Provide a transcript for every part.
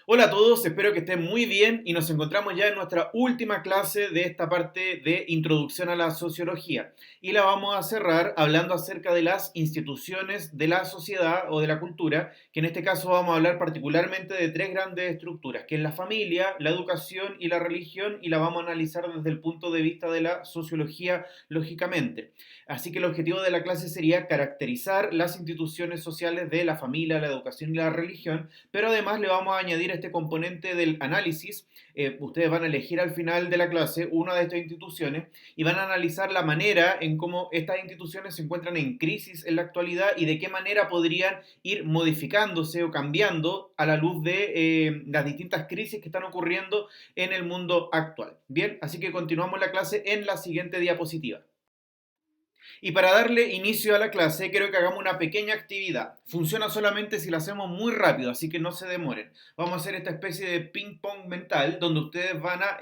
Hola a todos, espero que estén muy bien y nos encontramos ya en nuestra última clase de esta parte de introducción a la sociología y la vamos a cerrar hablando acerca de las instituciones de la sociedad o de la cultura, que en este caso vamos a hablar particularmente de tres grandes estructuras, que es la familia, la educación y la religión, y la vamos a analizar desde el punto de vista de la sociología, lógicamente. Así que el objetivo de la clase sería caracterizar las instituciones sociales de la familia, la educación y la religión, pero además le vamos a añadir este componente del análisis. Ustedes van a elegir al final de la clase una de estas instituciones y van a analizar la manera en cómo estas instituciones se encuentran en crisis en la actualidad y de qué manera podrían ir modificándose o cambiando a la luz de las distintas crisis que están ocurriendo en el mundo actual. Bien, así que continuamos la clase en la siguiente diapositiva. Y para darle inicio a la clase, quiero que hagamos una pequeña actividad. Funciona solamente si la hacemos muy rápido, así que no se demoren. Vamos a hacer esta especie de ping-pong mental donde ustedes van a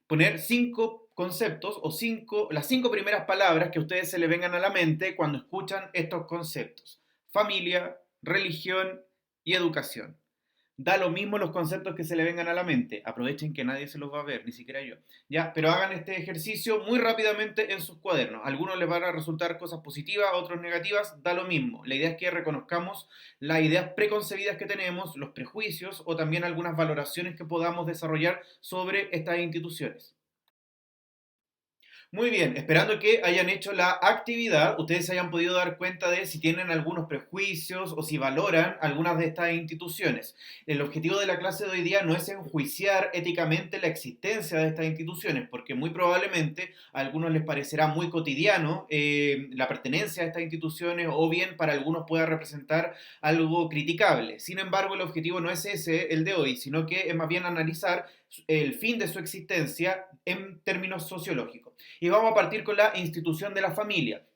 poner cinco conceptos o las cinco primeras palabras que a ustedes se les vengan a la mente cuando escuchan estos conceptos. Familia, religión y educación. Da lo mismo los conceptos que se le vengan a la mente. Aprovechen que nadie se los va a ver, ni siquiera yo. Ya, pero hagan este ejercicio muy rápidamente en sus cuadernos. A algunos les van a resultar cosas positivas, a otros negativas, da lo mismo. La idea es que reconozcamos las ideas preconcebidas que tenemos, los prejuicios o también algunas valoraciones que podamos desarrollar sobre estas instituciones. Muy bien, esperando que hayan hecho la actividad, ustedes se hayan podido dar cuenta de si tienen algunos prejuicios o si valoran algunas de estas instituciones. El objetivo de la clase de hoy día no es enjuiciar éticamente la existencia de estas instituciones, porque muy probablemente a algunos les parecerá muy cotidiano la pertenencia a estas instituciones o bien para algunos pueda representar algo criticable. Sin embargo, el objetivo no es ese el de hoy, sino que es más bien analizar el fin de su existencia en términos sociológicos. Y vamos a partir con la institución de la familia.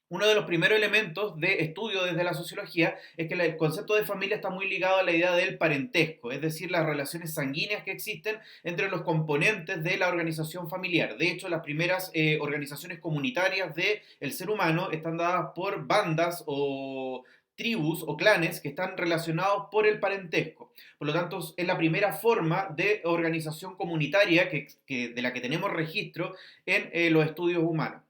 Uno de los primeros elementos de estudio desde la sociología es que el concepto de familia está muy ligado a la idea del parentesco, es decir, las relaciones sanguíneas que existen entre los componentes de la organización familiar. De hecho, las primeras organizaciones comunitarias del ser humano están dadas por bandas o tribus o clanes que están relacionados por el parentesco. Por lo tanto, es la primera forma de organización comunitaria de la que tenemos registro en los estudios humanos.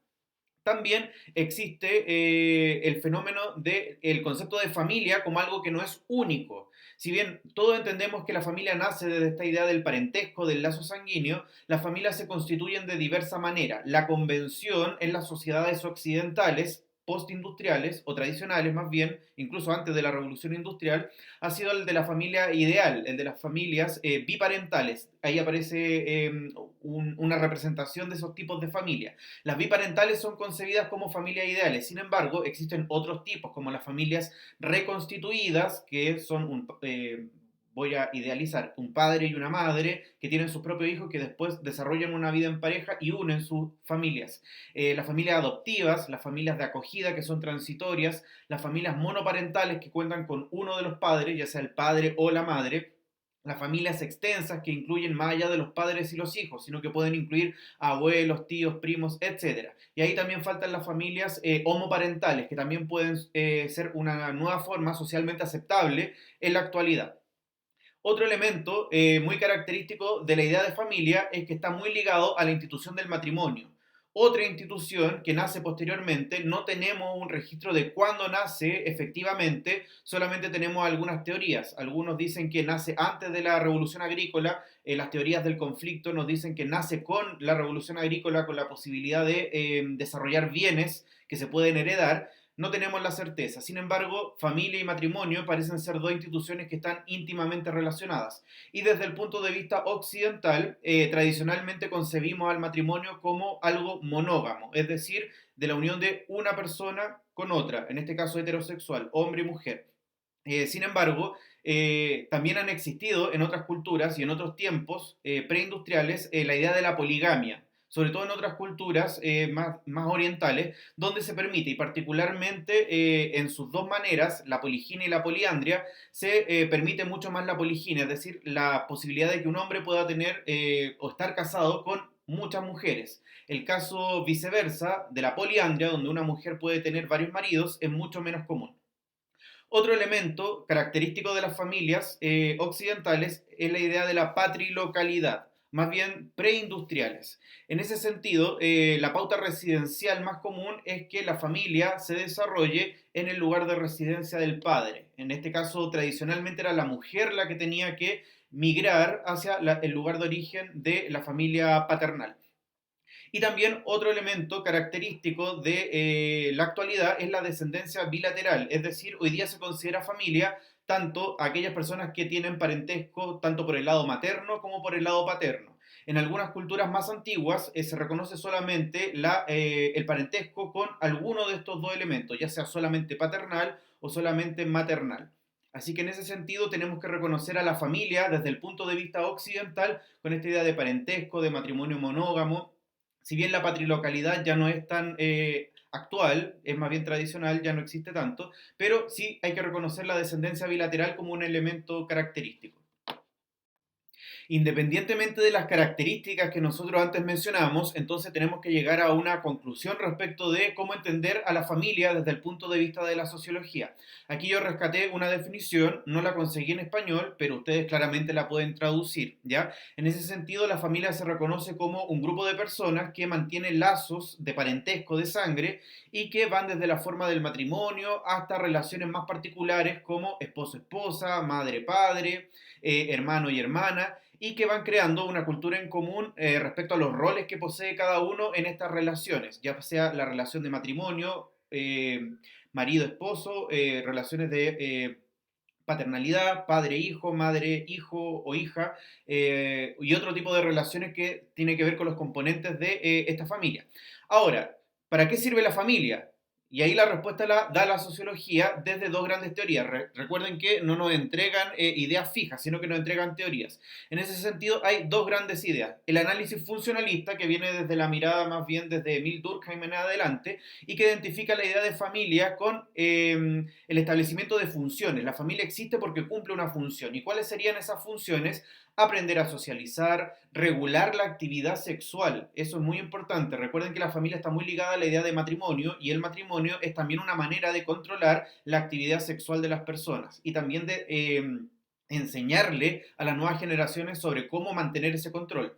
También existe el fenómeno del concepto de familia como algo que no es único. Si bien todos entendemos que la familia nace desde esta idea del parentesco, del lazo sanguíneo, las familias se constituyen de diversa manera. La convención en las sociedades occidentales postindustriales o tradicionales más bien, incluso antes de la revolución industrial, ha sido el de la familia ideal, el de las familias biparentales. Ahí aparece una representación de esos tipos de familia. Las biparentales son concebidas como familias ideales, sin embargo, existen otros tipos, como las familias reconstituidas, que son voy a idealizar, un padre y una madre que tienen sus propios hijos que después desarrollan una vida en pareja y unen sus familias. Las familias adoptivas, las familias de acogida que son transitorias, las familias monoparentales que cuentan con uno de los padres, ya sea el padre o la madre, las familias extensas que incluyen más allá de los padres y los hijos, sino que pueden incluir abuelos, tíos, primos, etcétera. Y ahí también faltan las familias homoparentales, que también pueden ser una nueva forma socialmente aceptable en la actualidad. Otro elemento muy característico de la idea de familia es que está muy ligado a la institución del matrimonio. Otra institución que nace posteriormente, no tenemos un registro de cuándo nace efectivamente, solamente tenemos algunas teorías. Algunos dicen que nace antes de la revolución agrícola, las teorías del conflicto nos dicen que nace con la revolución agrícola, con la posibilidad de desarrollar bienes que se pueden heredar, no tenemos la certeza. Sin embargo, familia y matrimonio parecen ser dos instituciones que están íntimamente relacionadas. Y desde el punto de vista occidental, tradicionalmente concebimos al matrimonio como algo monógamo, es decir, de la unión de una persona con otra, en este caso heterosexual, hombre y mujer. Sin embargo, también han existido en otras culturas y en otros tiempos preindustriales la idea de la poligamia, sobre todo en otras culturas más orientales, donde se permite, y particularmente en sus dos maneras, la poliginia y la poliandria, se permite mucho más la poliginia, es decir, la posibilidad de que un hombre pueda tener o estar casado con muchas mujeres. El caso viceversa de la poliandria, donde una mujer puede tener varios maridos, es mucho menos común. Otro elemento característico de las familias occidentales es la idea de la patrilocalidad, más bien preindustriales. En ese sentido, la pauta residencial más común es que la familia se desarrolle en el lugar de residencia del padre. En este caso, tradicionalmente era la mujer la que tenía que migrar hacia el lugar de origen de la familia paternal. Y también otro elemento característico de la actualidad es la descendencia bilateral, es decir, hoy día se considera familia tanto aquellas personas que tienen parentesco tanto por el lado materno como por el lado paterno. En algunas culturas más antiguas se reconoce solamente el parentesco con alguno de estos dos elementos, ya sea solamente paternal o solamente maternal. Así que en ese sentido tenemos que reconocer a la familia desde el punto de vista occidental con esta idea de parentesco, de matrimonio monógamo. Si bien la patrilocalidad ya no es tan actual, es más bien tradicional, ya no existe tanto, pero sí hay que reconocer la descendencia bilateral como un elemento característico. Independientemente de las características que nosotros antes mencionamos, entonces tenemos que llegar a una conclusión respecto de cómo entender a la familia desde el punto de vista de la sociología. Aquí yo rescaté una definición, no la conseguí en español, pero ustedes claramente la pueden traducir, ¿ya? En ese sentido, la familia se reconoce como un grupo de personas que mantienen lazos de parentesco, de sangre, y que van desde la forma del matrimonio hasta relaciones más particulares como esposo-esposa, madre-padre, hermano y hermana, y que van creando una cultura en común respecto a los roles que posee cada uno en estas relaciones, ya sea la relación de matrimonio, marido-esposo, relaciones de paternalidad, padre-hijo, madre-hijo o hija, y otro tipo de relaciones que tiene que ver con los componentes de esta familia. Ahora, ¿para qué sirve la familia? Y ahí la respuesta la da la sociología desde dos grandes teorías. Recuerden que no nos entregan ideas fijas, sino que nos entregan teorías. En ese sentido, hay dos grandes ideas. El análisis funcionalista, que viene desde la mirada más bien desde Emil Durkheim en adelante, y que identifica la idea de familia con el establecimiento de funciones. La familia existe porque cumple una función. ¿Y cuáles serían esas funciones? Aprender a socializar, regular la actividad sexual. Eso es muy importante. Recuerden que la familia está muy ligada a la idea de matrimonio y el matrimonio es también una manera de controlar la actividad sexual de las personas y también de enseñarle a las nuevas generaciones sobre cómo mantener ese control.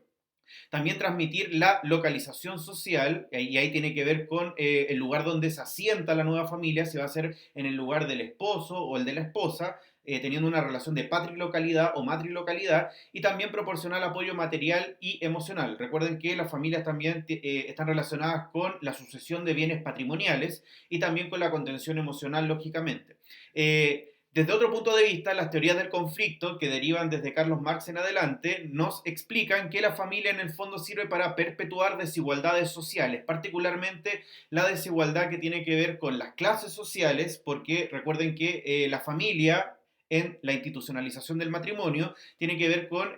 También transmitir la localización social, y ahí tiene que ver con el lugar donde se asienta la nueva familia, si va a ser en el lugar del esposo o el de la esposa, teniendo una relación de patrilocalidad o matrilocalidad, y también proporcionar apoyo material y emocional. Recuerden que las familias también están relacionadas con la sucesión de bienes patrimoniales y también con la contención emocional, lógicamente. Desde otro punto de vista, las teorías del conflicto, que derivan desde Carlos Marx en adelante, nos explican que la familia en el fondo sirve para perpetuar desigualdades sociales, particularmente la desigualdad que tiene que ver con las clases sociales, porque recuerden que la familia en la institucionalización del matrimonio tiene que ver con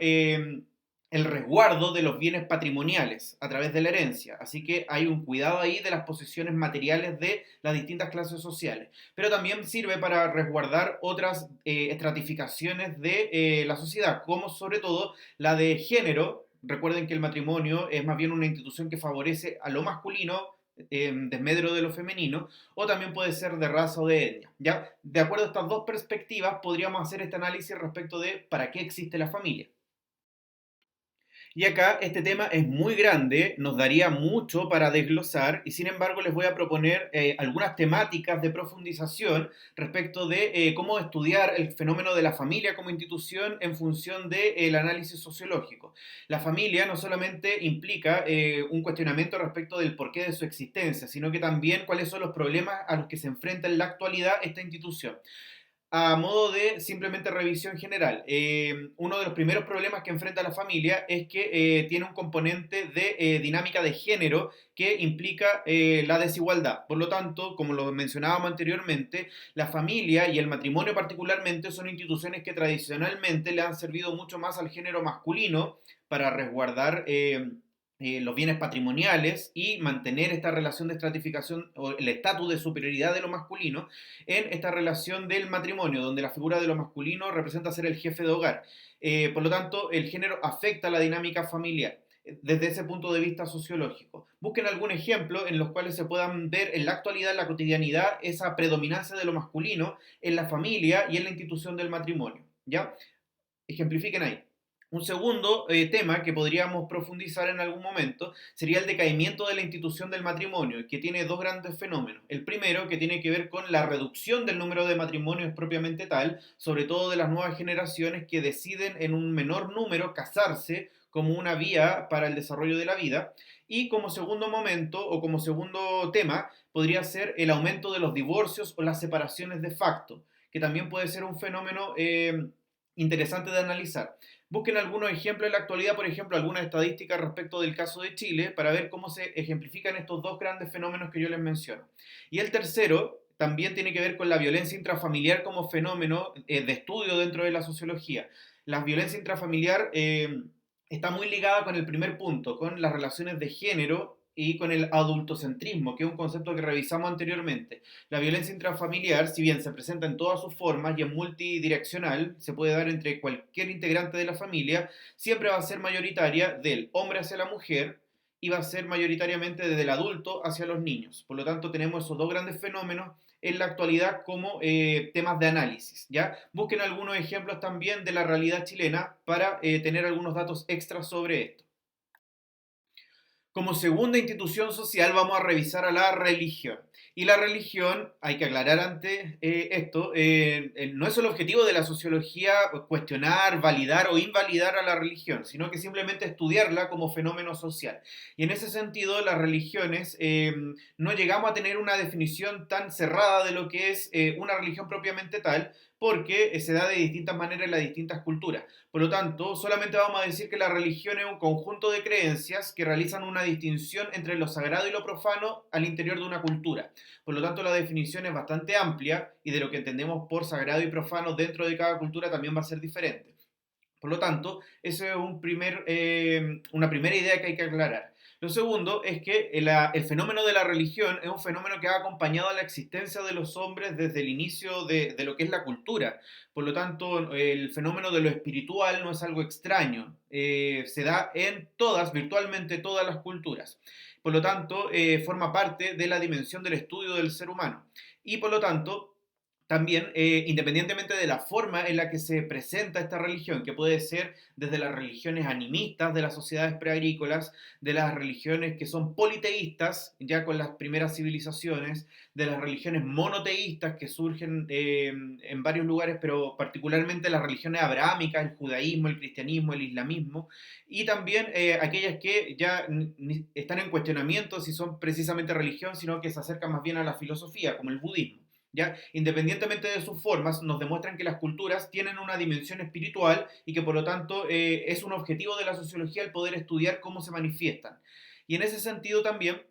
el resguardo de los bienes patrimoniales a través de la herencia. Así que hay un cuidado ahí de las posesiones materiales de las distintas clases sociales. Pero también sirve para resguardar otras estratificaciones de la sociedad, como sobre todo la de género. Recuerden que el matrimonio es más bien una institución que favorece a lo masculino en desmedro de lo femenino, o también puede ser de raza o de etnia. ¿Ya? De acuerdo a estas dos perspectivas, podríamos hacer este análisis respecto de para qué existe la familia. Y acá este tema es muy grande, nos daría mucho para desglosar y sin embargo les voy a proponer algunas temáticas de profundización respecto de cómo estudiar el fenómeno de la familia como institución en función del análisis sociológico. La familia no solamente implica un cuestionamiento respecto del porqué de su existencia, sino que también cuáles son los problemas a los que se enfrenta en la actualidad esta institución. A modo de simplemente revisión general, uno de los primeros problemas que enfrenta la familia es que tiene un componente de dinámica de género que implica la desigualdad. Por lo tanto, como lo mencionábamos anteriormente, la familia y el matrimonio particularmente son instituciones que tradicionalmente le han servido mucho más al género masculino para resguardar los bienes patrimoniales y mantener esta relación de estratificación o el estatus de superioridad de lo masculino en esta relación del matrimonio, donde la figura de lo masculino representa ser el jefe de hogar. Por lo tanto, el género afecta la dinámica familiar. desde ese punto de vista sociológico. Busquen algún ejemplo en los cuales se puedan ver en la actualidad, en la cotidianidad, esa predominancia de lo masculino en la familia y en la institución del matrimonio, ¿ya? Ejemplifiquen ahí. Un segundo tema que podríamos profundizar en algún momento sería el decaimiento de la institución del matrimonio, que tiene dos grandes fenómenos. El primero, que tiene que ver con la reducción del número de matrimonios propiamente tal, sobre todo de las nuevas generaciones que deciden en un menor número casarse como una vía para el desarrollo de la vida. Y como segundo momento o como segundo tema, podría ser el aumento de los divorcios o las separaciones de facto, que también puede ser un fenómeno interesante de analizar. Busquen algunos ejemplos en la actualidad, por ejemplo, algunas estadísticas respecto del caso de Chile, para ver cómo se ejemplifican estos dos grandes fenómenos que yo les menciono. Y el tercero también tiene que ver con la violencia intrafamiliar como fenómeno de estudio dentro de la sociología. La violencia intrafamiliar está muy ligada con el primer punto, con las relaciones de género y con el adultocentrismo, que es un concepto que revisamos anteriormente. La violencia intrafamiliar, si bien se presenta en todas sus formas y es multidireccional, se puede dar entre cualquier integrante de la familia, siempre va a ser mayoritaria del hombre hacia la mujer y va a ser mayoritariamente desde el adulto hacia los niños. Por lo tanto, tenemos esos dos grandes fenómenos en la actualidad como temas de análisis, ¿ya? Busquen algunos ejemplos también de la realidad chilena para tener algunos datos extras sobre esto. Como segunda institución social vamos a revisar a la religión. Y la religión, hay que aclarar antes esto, no es el objetivo de la sociología cuestionar, validar o invalidar a la religión, sino que simplemente estudiarla como fenómeno social. Y en ese sentido, las religiones no llegamos a tener una definición tan cerrada de lo que es una religión propiamente tal, porque se da de distintas maneras en las distintas culturas. Por lo tanto, solamente vamos a decir que la religión es un conjunto de creencias que realizan una distinción entre lo sagrado y lo profano al interior de una cultura. Por lo tanto, la definición es bastante amplia y de lo que entendemos por sagrado y profano dentro de cada cultura también va a ser diferente. Por lo tanto, eso es una primera idea que hay que aclarar. Lo segundo es que el fenómeno de la religión es un fenómeno que ha acompañado a la existencia de los hombres desde el inicio de lo que es la cultura. Por lo tanto, el fenómeno de lo espiritual no es algo extraño. Se da en todas, virtualmente todas las culturas. Por lo tanto, forma parte de la dimensión del estudio del ser humano. Y por lo tanto, también, independientemente de la forma en la que se presenta esta religión, que puede ser desde las religiones animistas de las sociedades preagrícolas, de las religiones que son politeístas, ya con las primeras civilizaciones, de las religiones monoteístas que surgen en varios lugares, pero particularmente las religiones abrahámicas, el judaísmo, el cristianismo, el islamismo, y también aquellas que ya están en cuestionamiento si son precisamente religión, sino que se acercan más bien a la filosofía, como el budismo. ¿Ya? Independientemente de sus formas, nos demuestran que las culturas tienen una dimensión espiritual y que por lo tanto es un objetivo de la sociología el poder estudiar cómo se manifiestan. Y en ese sentido también,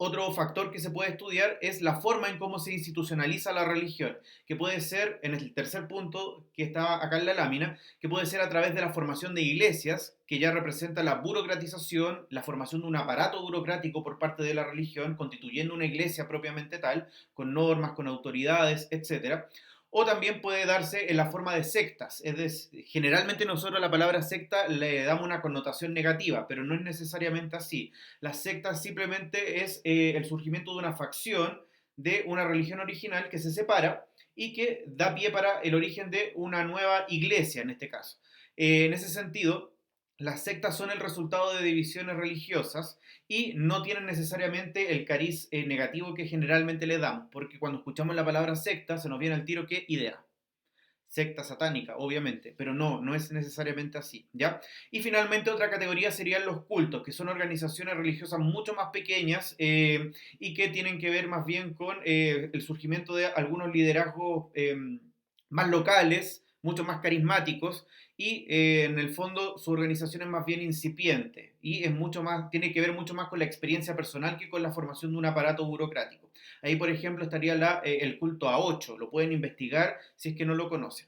otro factor que se puede estudiar es la forma en cómo se institucionaliza la religión, que puede ser, en el tercer punto que está acá en la lámina, que puede ser a través de la formación de iglesias, que ya representa la burocratización, la formación de un aparato burocrático por parte de la religión, constituyendo una iglesia propiamente tal, con normas, con autoridades, etcétera. O también puede darse en la forma de sectas. Es decir, generalmente nosotros a la palabra secta le damos una connotación negativa, pero no es necesariamente así. La secta simplemente es el surgimiento de una facción de una religión original que se separa y que da pie para el origen de una nueva iglesia en este caso. En ese sentido, las sectas son el resultado de divisiones religiosas y no tienen necesariamente el cariz negativo que generalmente le damos, porque cuando escuchamos la palabra secta se nos viene al tiro qué idea. Secta satánica, obviamente, pero no es necesariamente así, ¿ya? Y finalmente otra categoría serían los cultos, que son organizaciones religiosas mucho más pequeñas y que tienen que ver más bien con el surgimiento de algunos liderazgos más locales, mucho más carismáticos y en el fondo su organización es más bien incipiente y es mucho más, tiene que ver mucho más con la experiencia personal que con la formación de un aparato burocrático. Ahí, por ejemplo, estaría el culto a 8. Lo pueden investigar si es que no lo conocen.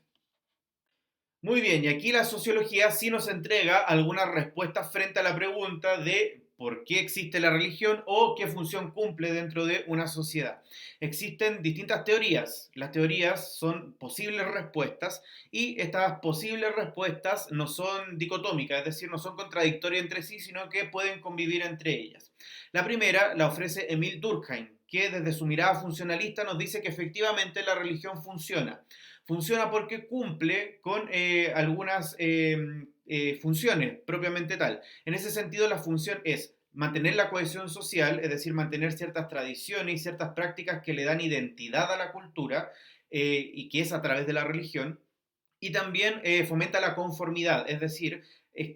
Muy bien, y aquí la sociología sí nos entrega algunas respuestas frente a la pregunta de por qué existe la religión o qué función cumple dentro de una sociedad. Existen distintas teorías. Las teorías son posibles respuestas y estas posibles respuestas no son dicotómicas, es decir, no son contradictorias entre sí, sino que pueden convivir entre ellas. La primera la ofrece Emil Durkheim, que desde su mirada funcionalista nos dice que efectivamente la religión funciona. Funciona porque cumple con algunas funciones propiamente tal. En ese sentido, la función es mantener la cohesión social, es decir, mantener ciertas tradiciones y ciertas prácticas que le dan identidad a la cultura y que es a través de la religión. Y también fomenta la conformidad, es decir,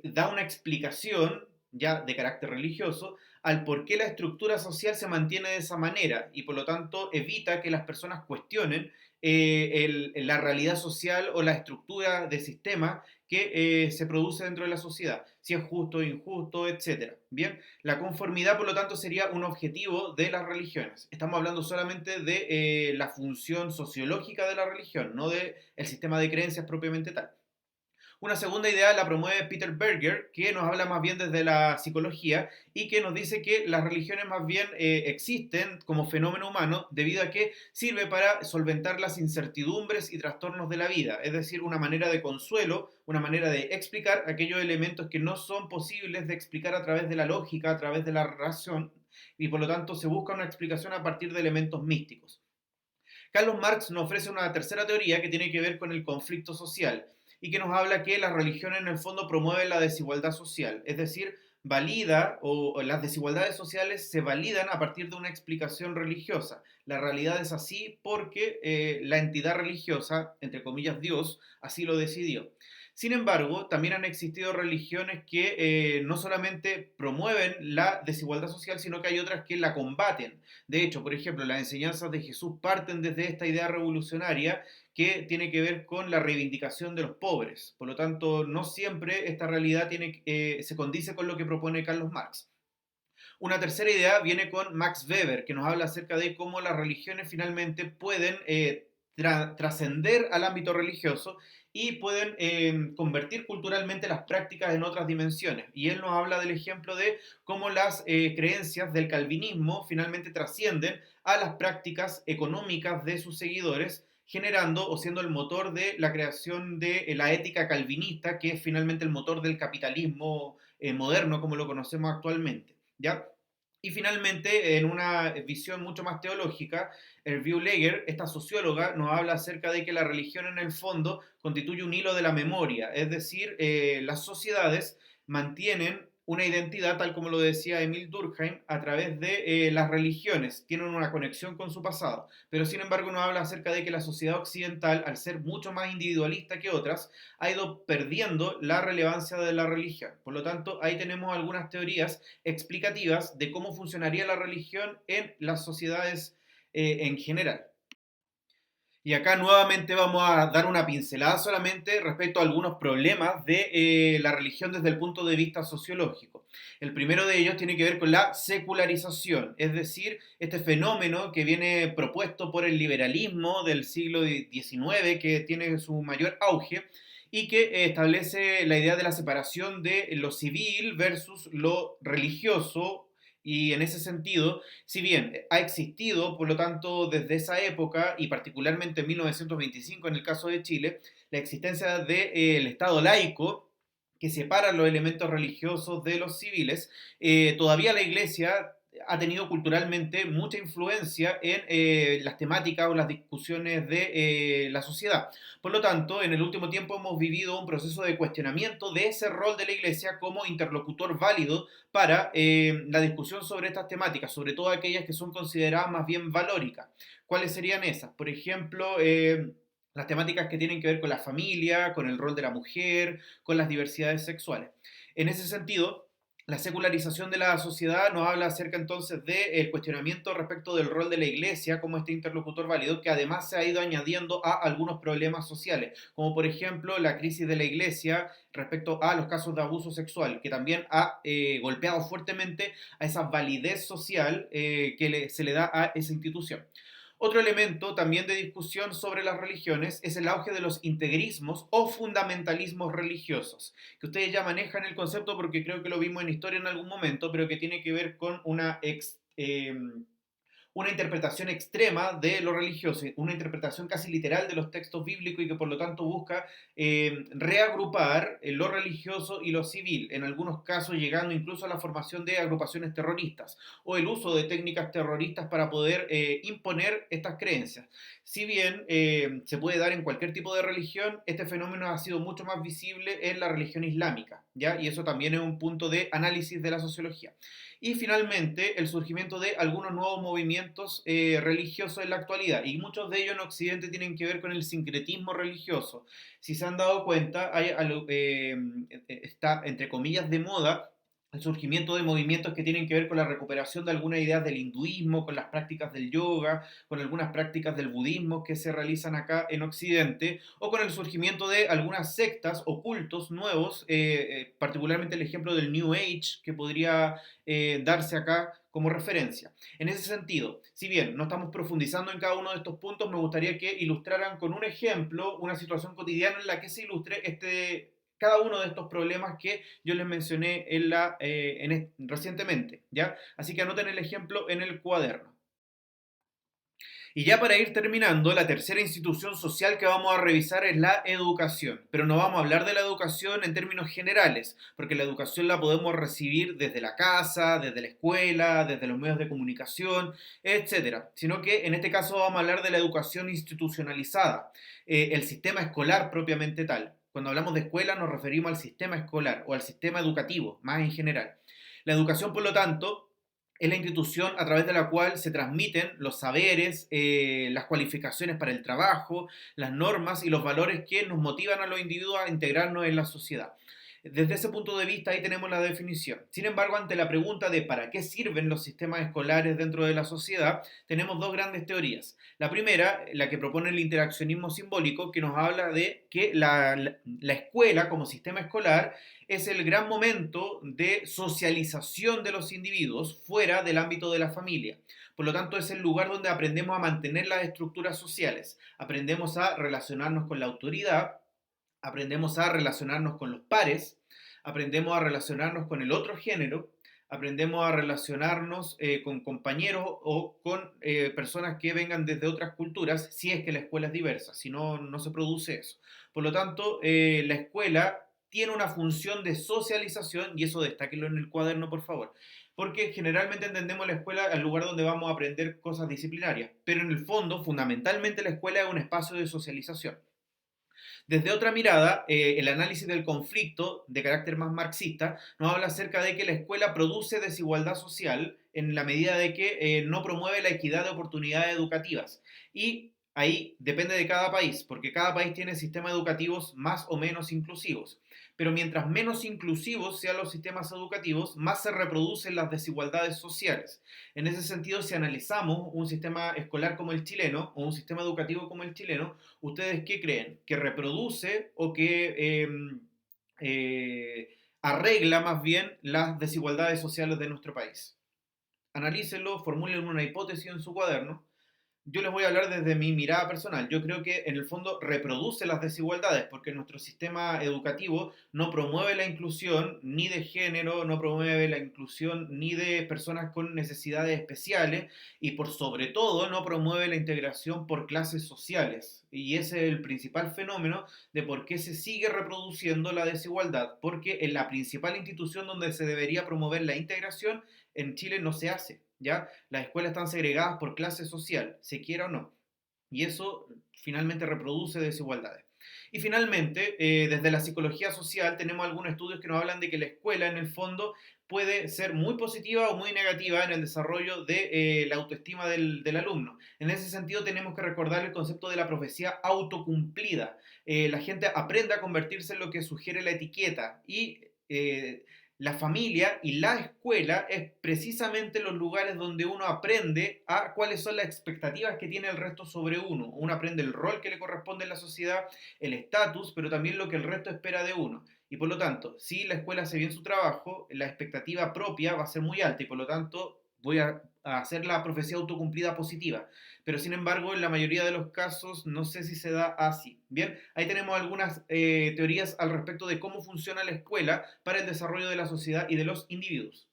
da una explicación ya de carácter religioso al por qué la estructura social se mantiene de esa manera y por lo tanto evita que las personas cuestionen la realidad social o la estructura de sistema que se produce dentro de la sociedad, si es justo, injusto, etcétera. Bien, la conformidad por lo tanto sería un objetivo de las religiones. Estamos hablando solamente de la función sociológica de la religión, no del sistema de creencias propiamente tal. Una segunda idea la promueve Peter Berger, que nos habla más bien desde la psicología y que nos dice que las religiones más bien existen como fenómeno humano debido a que sirve para solventar las incertidumbres y trastornos de la vida, es decir, una manera de consuelo, una manera de explicar aquellos elementos que no son posibles de explicar a través de la lógica, a través de la razón, y por lo tanto se busca una explicación a partir de elementos místicos. Carlos Marx nos ofrece una tercera teoría que tiene que ver con el conflicto social y que nos habla que la religión en el fondo promueve la desigualdad social, es decir, valida o las desigualdades sociales se validan a partir de una explicación religiosa. La realidad es así porque la entidad religiosa, entre comillas Dios, así lo decidió. Sin embargo, también han existido religiones que no solamente promueven la desigualdad social, sino que hay otras que la combaten. De hecho, por ejemplo, las enseñanzas de Jesús parten desde esta idea revolucionaria que tiene que ver con la reivindicación de los pobres. Por lo tanto, no siempre esta realidad se condice con lo que propone Carlos Marx. Una tercera idea viene con Max Weber, que nos habla acerca de cómo las religiones finalmente pueden trascender al ámbito religioso y pueden convertir culturalmente las prácticas en otras dimensiones. Y él nos habla del ejemplo de cómo las creencias del calvinismo finalmente trascienden a las prácticas económicas de sus seguidores, generando o siendo el motor de la creación de la ética calvinista, que es finalmente el motor del capitalismo moderno como lo conocemos actualmente. ¿Ya? Y finalmente, en una visión mucho más teológica, Erview Leger, esta socióloga, nos habla acerca de que la religión en el fondo constituye un hilo de la memoria, es decir, las sociedades mantienen una identidad, tal como lo decía Emil Durkheim, a través de las religiones, tienen una conexión con su pasado, pero sin embargo nos habla acerca de que la sociedad occidental, al ser mucho más individualista que otras, ha ido perdiendo la relevancia de la religión. Por lo tanto, ahí tenemos algunas teorías explicativas de cómo funcionaría la religión en las sociedades en general. Y acá nuevamente vamos a dar una pincelada solamente respecto a algunos problemas de la religión desde el punto de vista sociológico. El primero de ellos tiene que ver con la secularización, es decir, este fenómeno que viene propuesto por el liberalismo del siglo XIX, que tiene su mayor auge, y que establece la idea de la separación de lo civil versus lo religioso, y en ese sentido, si bien ha existido, por lo tanto, desde esa época, y particularmente en 1925 en el caso de Chile, la existencia del Estado laico, que separa los elementos religiosos de los civiles, todavía la Iglesia ha tenido culturalmente mucha influencia en las temáticas o las discusiones de la sociedad. Por lo tanto, en el último tiempo hemos vivido un proceso de cuestionamiento de ese rol de la Iglesia como interlocutor válido para la discusión sobre estas temáticas, sobre todo aquellas que son consideradas más bien valóricas. ¿Cuáles serían esas? Por ejemplo, las temáticas que tienen que ver con la familia, con el rol de la mujer, con las diversidades sexuales. En ese sentido, la secularización de la sociedad nos habla acerca entonces del cuestionamiento respecto del rol de la iglesia como este interlocutor válido, que además se ha ido añadiendo a algunos problemas sociales, como por ejemplo la crisis de la iglesia respecto a los casos de abuso sexual, que también ha golpeado fuertemente a esa validez social se le da a esa institución. Otro elemento también de discusión sobre las religiones es el auge de los integrismos o fundamentalismos religiosos, que ustedes ya manejan el concepto porque creo que lo vimos en historia en algún momento, pero que tiene que ver con una interpretación extrema de lo religioso, una interpretación casi literal de los textos bíblicos y que por lo tanto busca reagrupar lo religioso y lo civil, en algunos casos llegando incluso a la formación de agrupaciones terroristas o el uso de técnicas terroristas para poder imponer estas creencias. Si bien se puede dar en cualquier tipo de religión, este fenómeno ha sido mucho más visible en la religión islámica, ¿ya? Y eso también es un punto de análisis de la sociología. Y finalmente el surgimiento de algunos nuevos movimientos religiosos en la actualidad, y muchos de ellos en Occidente tienen que ver con el sincretismo religioso. Si se han dado cuenta, está entre comillas de moda el surgimiento de movimientos que tienen que ver con la recuperación de algunas ideas del hinduismo, con las prácticas del yoga, con algunas prácticas del budismo que se realizan acá en Occidente, o con el surgimiento de algunas sectas o cultos nuevos, particularmente el ejemplo del New Age, que podría darse acá como referencia. En ese sentido, si bien no estamos profundizando en cada uno de estos puntos, me gustaría que ilustraran con un ejemplo una situación cotidiana en la que se ilustre cada uno de estos problemas que yo les mencioné recientemente, ¿ya? Así que anoten el ejemplo en el cuaderno. Y ya para ir terminando, la tercera institución social que vamos a revisar es la educación. Pero no vamos a hablar de la educación en términos generales, porque la educación la podemos recibir desde la casa, desde la escuela, desde los medios de comunicación, etcétera. Sino que en este caso vamos a hablar de la educación institucionalizada, el sistema escolar propiamente tal. Cuando hablamos de escuela nos referimos al sistema escolar o al sistema educativo, más en general. La educación, por lo tanto, es la institución a través de la cual se transmiten los saberes, las cualificaciones para el trabajo, las normas y los valores que nos motivan a los individuos a integrarnos en la sociedad. Desde ese punto de vista ahí tenemos la definición. Sin embargo, ante la pregunta de para qué sirven los sistemas escolares dentro de la sociedad, tenemos dos grandes teorías. La primera, la que propone el interaccionismo simbólico, que nos habla de que la escuela como sistema escolar es el gran momento de socialización de los individuos fuera del ámbito de la familia. Por lo tanto, es el lugar donde aprendemos a mantener las estructuras sociales, aprendemos a relacionarnos con la autoridad, aprendemos a relacionarnos con los pares, aprendemos a relacionarnos con el otro género, aprendemos a relacionarnos con compañeros o con personas que vengan desde otras culturas, si es que la escuela es diversa, si no, no se produce eso. Por lo tanto, la escuela tiene una función de socialización, y eso destáquelo en el cuaderno, por favor, porque generalmente entendemos la escuela al lugar donde vamos a aprender cosas disciplinarias, pero en el fondo, fundamentalmente la escuela es un espacio de socialización. Desde otra mirada, el análisis del conflicto de carácter más marxista nos habla acerca de que la escuela produce desigualdad social en la medida de que no promueve la equidad de oportunidades educativas. Y ahí depende de cada país, porque cada país tiene sistemas educativos más o menos inclusivos. Pero mientras menos inclusivos sean los sistemas educativos, más se reproducen las desigualdades sociales. En ese sentido, si analizamos un sistema escolar como el chileno o un sistema educativo como el chileno, ¿ustedes qué creen? ¿Que reproduce o que arregla más bien las desigualdades sociales de nuestro país? Analícenlo, formulen una hipótesis en su cuaderno. Yo les voy a hablar desde mi mirada personal. Yo creo que en el fondo reproduce las desigualdades porque nuestro sistema educativo no promueve la inclusión ni de género, no promueve la inclusión ni de personas con necesidades especiales y por sobre todo no promueve la integración por clases sociales. Y ese es el principal fenómeno de por qué se sigue reproduciendo la desigualdad, porque en la principal institución donde se debería promover la integración en Chile no se hace. ¿Ya? Las escuelas están segregadas por clase social, se quiera o no. Y eso finalmente reproduce desigualdades. Y finalmente, desde la psicología social tenemos algunos estudios que nos hablan de que la escuela en el fondo puede ser muy positiva o muy negativa en el desarrollo de la autoestima del alumno. En ese sentido tenemos que recordar el concepto de la profecía autocumplida. La gente aprende a convertirse en lo que sugiere la etiqueta y la familia y la escuela es precisamente los lugares donde uno aprende a cuáles son las expectativas que tiene el resto sobre uno. Uno aprende el rol que le corresponde en la sociedad, el estatus, pero también lo que el resto espera de uno. Y por lo tanto, si la escuela hace bien su trabajo, la expectativa propia va a ser muy alta y por lo tanto voy a a hacer la profecía autocumplida positiva. Pero sin embargo, en la mayoría de los casos, no sé si se da así. Bien, ahí tenemos algunas teorías al respecto de cómo funciona la escuela para el desarrollo de la sociedad y de los individuos.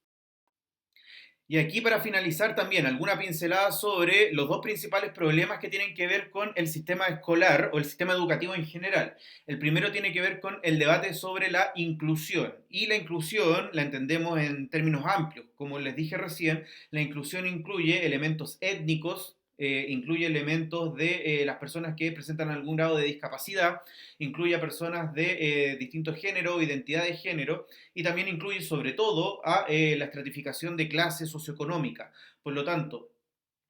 Y aquí para finalizar también alguna pincelada sobre los dos principales problemas que tienen que ver con el sistema escolar o el sistema educativo en general. El primero tiene que ver con el debate sobre la inclusión. Y la inclusión la entendemos en términos amplios. Como les dije recién, la inclusión incluye elementos étnicos, incluye elementos de las personas que presentan algún grado de discapacidad, incluye a personas de distintos géneros, identidad de género, y también incluye sobre todo a la estratificación de clase socioeconómica. Por lo tanto,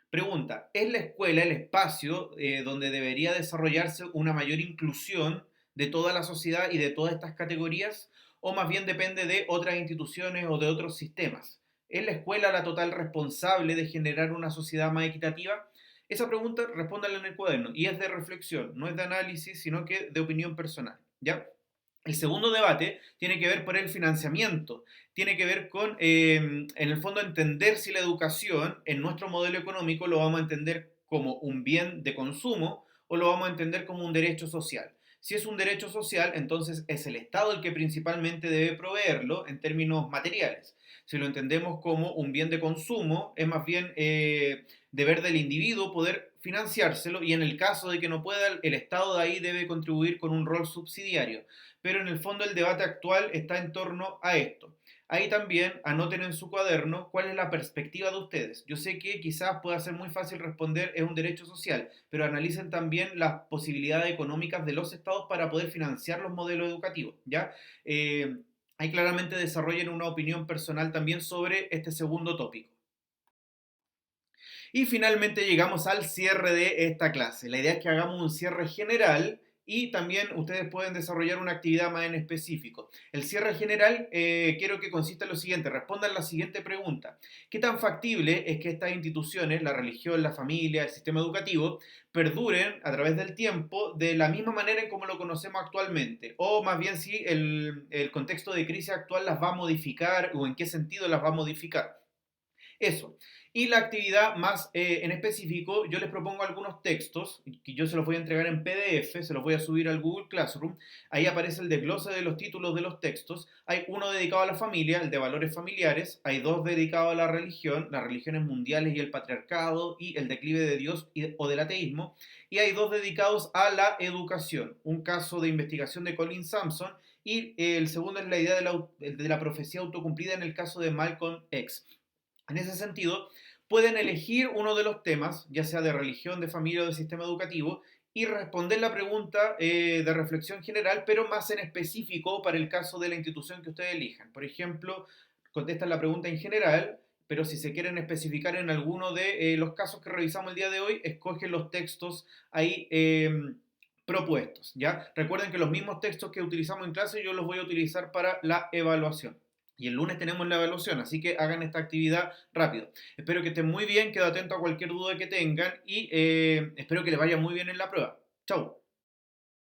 pregunta, ¿es la escuela el espacio donde debería desarrollarse una mayor inclusión de toda la sociedad y de todas estas categorías? ¿O más bien depende de otras instituciones o de otros sistemas? ¿Es la escuela la total responsable de generar una sociedad más equitativa? Esa pregunta respóndala en el cuaderno y es de reflexión, no es de análisis, sino que de opinión personal. ¿Ya? El segundo debate tiene que ver por el financiamiento, tiene que ver con, en el fondo, entender si la educación en nuestro modelo económico lo vamos a entender como un bien de consumo o lo vamos a entender como un derecho social. Si es un derecho social, entonces es el Estado el que principalmente debe proveerlo en términos materiales. Si lo entendemos como un bien de consumo, es más bien deber del individuo poder financiárselo y en el caso de que no pueda, el Estado de ahí debe contribuir con un rol subsidiario. Pero en el fondo el debate actual está en torno a esto. Ahí también anoten en su cuaderno cuál es la perspectiva de ustedes. Yo sé que quizás pueda ser muy fácil responder es un derecho social, pero analicen también las posibilidades económicas de los estados para poder financiar los modelos educativos, ¿ya? Ahí claramente desarrollen una opinión personal también sobre este segundo tópico. Y finalmente llegamos al cierre de esta clase. La idea es que hagamos un cierre general y también ustedes pueden desarrollar una actividad más en específico. El cierre general quiero que consista en lo siguiente, respondan la siguiente pregunta. ¿Qué tan factible es que estas instituciones, la religión, la familia, el sistema educativo, perduren a través del tiempo de la misma manera en como lo conocemos actualmente? O más bien si el contexto de crisis actual las va a modificar o en qué sentido las va a modificar. Eso. Y la actividad más en específico, yo les propongo algunos textos que yo se los voy a entregar en PDF, se los voy a subir al Google Classroom. Ahí aparece el desglose de los títulos de los textos. Hay uno dedicado a la familia, el de valores familiares. Hay dos dedicados a la religión, las religiones mundiales y el patriarcado y el declive de Dios o del ateísmo. Y hay dos dedicados a la educación, un caso de investigación de Colin Sampson y el segundo es la idea de la profecía autocumplida en el caso de Malcolm X. En ese sentido, pueden elegir uno de los temas, ya sea de religión, de familia o de sistema educativo, y responder la pregunta de reflexión general, pero más en específico para el caso de la institución que ustedes elijan. Por ejemplo, contestan la pregunta en general, pero si se quieren especificar en alguno de los casos que revisamos el día de hoy, escogen los textos ahí propuestos, ¿ya? Recuerden que los mismos textos que utilizamos en clase yo los voy a utilizar para la evaluación. Y el lunes tenemos la evaluación, así que hagan esta actividad rápido. Espero que estén muy bien, quedo atento a cualquier duda que tengan y espero que les vaya muy bien en la prueba. Chau.